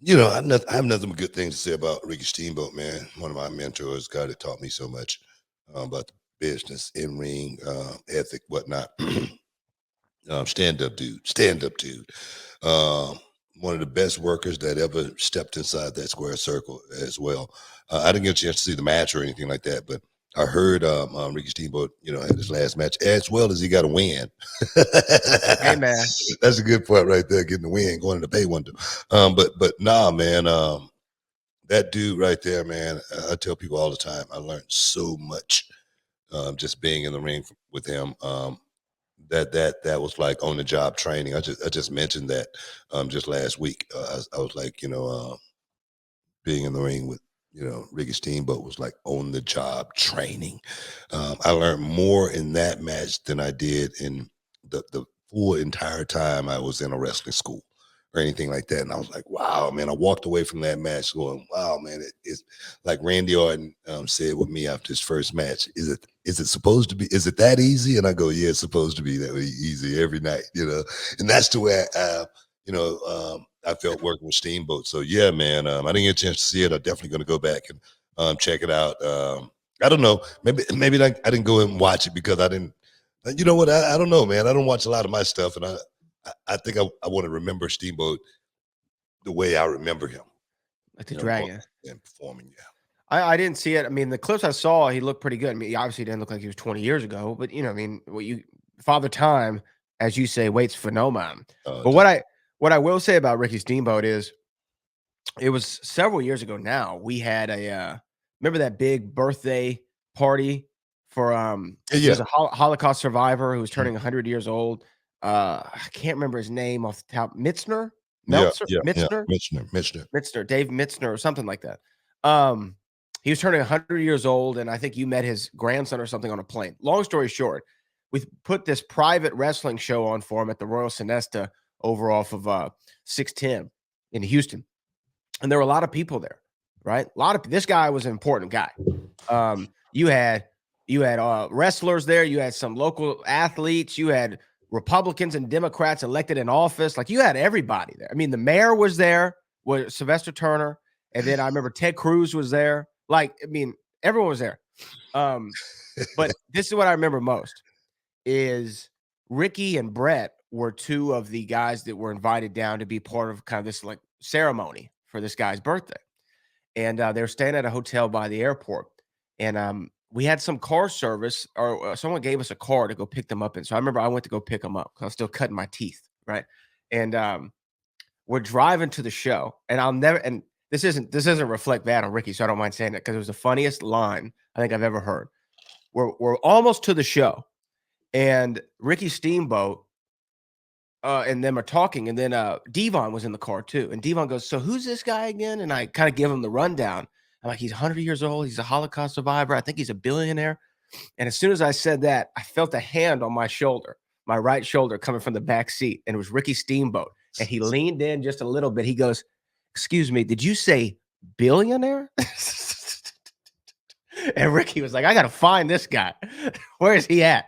I have nothing but good things to say about Ricky Steamboat, man. One of my mentors, guy that taught me so much about the business, in ring ethic, whatnot. Stand up dude. Um, One of the best workers that ever stepped inside that square circle as well. I didn't get a chance to see the match or anything like that, but I heard Ricky Steamboat, had his last match as well as he got a win. Hey, man. That's a good part right there, getting the win, going to the pay window. But nah, man, that dude right there, man. I tell people all the time, I learned so much just being in the ring with him. That was like on the job training. I just mentioned that just last week. I was like, being in the ring with Ricky Steamboat was like on the job training. I learned more in that match than I did in the full entire time I was in a wrestling school or anything like that. And I was like, wow, man. I walked away from that match going, wow, man. It's like Randy Orton said with me after his first match. Is it supposed to be? Is it that easy? And I go, yeah, it's supposed to be that way easy every night, And that's the way I felt working with Steamboat. So yeah, man, I didn't get a chance to see it. I'm definitely going to go back and check it out. I don't know. Maybe I didn't go and watch it because I didn't. You know what? I don't know, man. I don't watch a lot of my stuff, and I think I want to remember Steamboat the way I remember him. Like the Dragon. And performing. Yeah. I didn't see it. I mean, the clips I saw, he looked pretty good. I mean, he obviously didn't look like he was 20 years ago, but Father Time, as you say, waits for no man. But what I will say about Ricky Steamboat is, it was several years ago now. We had remember that big birthday party for he was a Holocaust survivor who was turning 100 years old. I can't remember his name off the top. Mitzner, Dave Mitzner, or something like that. He was turning 100 years old, and I think you met his grandson or something on a plane. Long story short, we put this private wrestling show on for him at the Royal Sonesta over off of 610 in Houston. And there were a lot of people there, right? This guy was an important guy. You had wrestlers there. You had some local athletes. You had Republicans and Democrats elected in office. Like, you had everybody there. I mean, the mayor was there, was Sylvester Turner. And then I remember Ted Cruz was there. Like, I mean, everyone was there. But this is what I remember most is Ricky and Bret were two of the guys that were invited down to be part of kind of this like ceremony for this guy's birthday. And they were staying at a hotel by the airport. And we had some car service, or someone gave us a car to go pick them up in. So I remember I went to go pick them up because I was still cutting my teeth, right? And we're driving to the show, and this doesn't reflect bad on Ricky, so I don't mind saying that because it was the funniest line I think I've ever heard. We're almost to the show, and Ricky Steamboat and them are talking, and then Devon was in the car too, and Devon goes, "So who's this guy again?" And I kind of give him the rundown. I'm like, "He's 100 years old. He's a Holocaust survivor. I think he's a billionaire." And as soon as I said that, I felt a hand on my shoulder, my right shoulder, coming from the back seat, and it was Ricky Steamboat. And he leaned in just a little bit. He goes, "Excuse me, did you say billionaire?" And Ricky was like, "I got to find this guy. Where is he at?"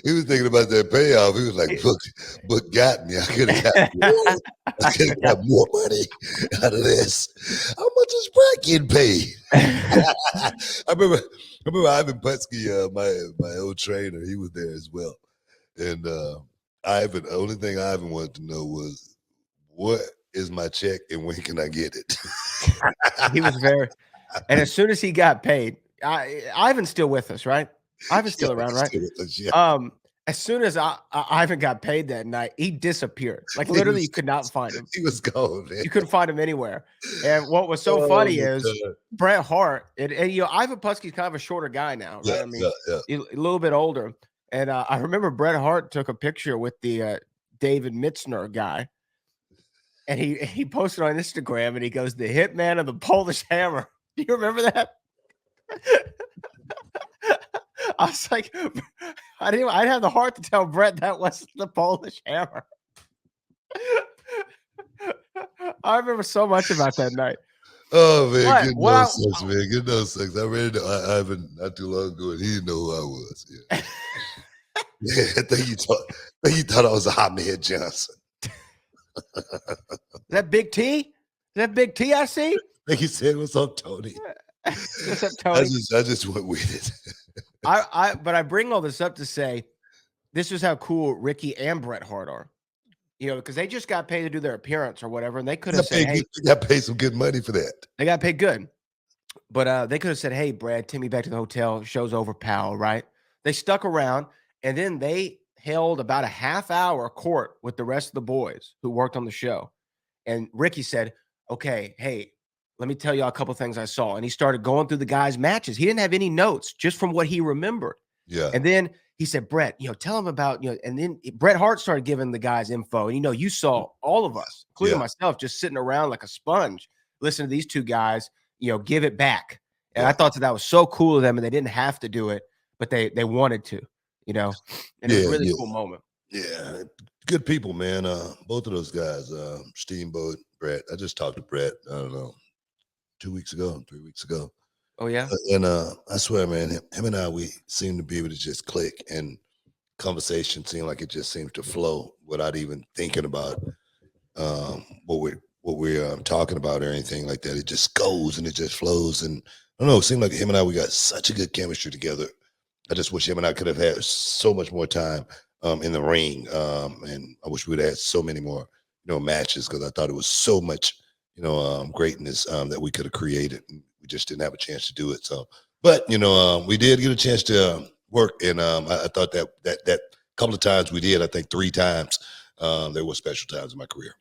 He was thinking about that payoff. He was like, book got me. I could have got more money out of this. How much is Bret getting paid? I remember Ivan Putski, my old trainer. He was there as well. And the only thing Ivan wanted to know was, what is my check and when can I get it? He was and as soon as he got paid, Ivan's still with us, right? Ivan's still around, right? As soon as Ivan got paid that night, he disappeared. Like, literally, you could not find him. He was gone, man. You couldn't find him anywhere. And what was so funny is Bret Hart, and Ivan Putski's kind of a shorter guy now, right? Yeah, I mean, a little bit older. And I remember Bret Hart took a picture with the David Mitzner guy, and he posted on Instagram, and he goes, "The Hitman of the Polish Hammer." Do you remember that? I was like, I'd have the heart to tell Bret that wasn't the Polish Hammer. I remember so much about that night. Oh, man, get no sex, man. Get no sex. I ran into Ivan not too long ago, and he didn't know who I was. Yeah. Yeah, I think he thought I was a Hot Man Johnson. that Big T? Is that Big T I see? Like he said, "What's up, Tony?" What's up, I Tony? just went with it. But I bring all this up to say this is how cool Ricky and Bret Hart are. Because they just got paid to do their appearance or whatever, and they could have said, "Hey," They got paid some good money for that. they got paid good. But they could have said, "Hey, Brad, take me back to the hotel. Show's over, pal." Right? They stuck around, and then they held about a half hour court with the rest of the boys who worked on the show. And Ricky said, "Okay, hey, let me tell you a couple things I saw." And he started going through the guys' matches. He didn't have any notes, just from what he remembered. Yeah, And then he said, "Brett, tell him about, and then Bret Hart started giving the guys info. And, you saw all of us, including yeah, myself, just sitting around like a sponge, listening to these two guys, give it back. And I yeah, thought that was so cool of them, and they didn't have to do it, but they wanted to, and it was a yeah, really yeah, cool moment. yeah. Good people, man. Both of those guys, Steamboat, Brett. I just talked to Brett. I don't know, 2 weeks ago, 3 weeks ago. Oh, yeah? And I swear, man, him and I, we seem to be able to just click, and conversation seemed like it just seems to flow without even thinking about what we're talking about or anything like that. It just goes and it just flows. And I don't know, it seemed like him and I, we got such a good chemistry together. I just wish him and I could have had so much more time in the ring. And I wish we'd had so many more, matches, because I thought it was so much, greatness that we could have created. And we just didn't have a chance to do it. So, but we did get a chance to work, and I thought that couple of times we did. I think 3 times. There were special times in my career.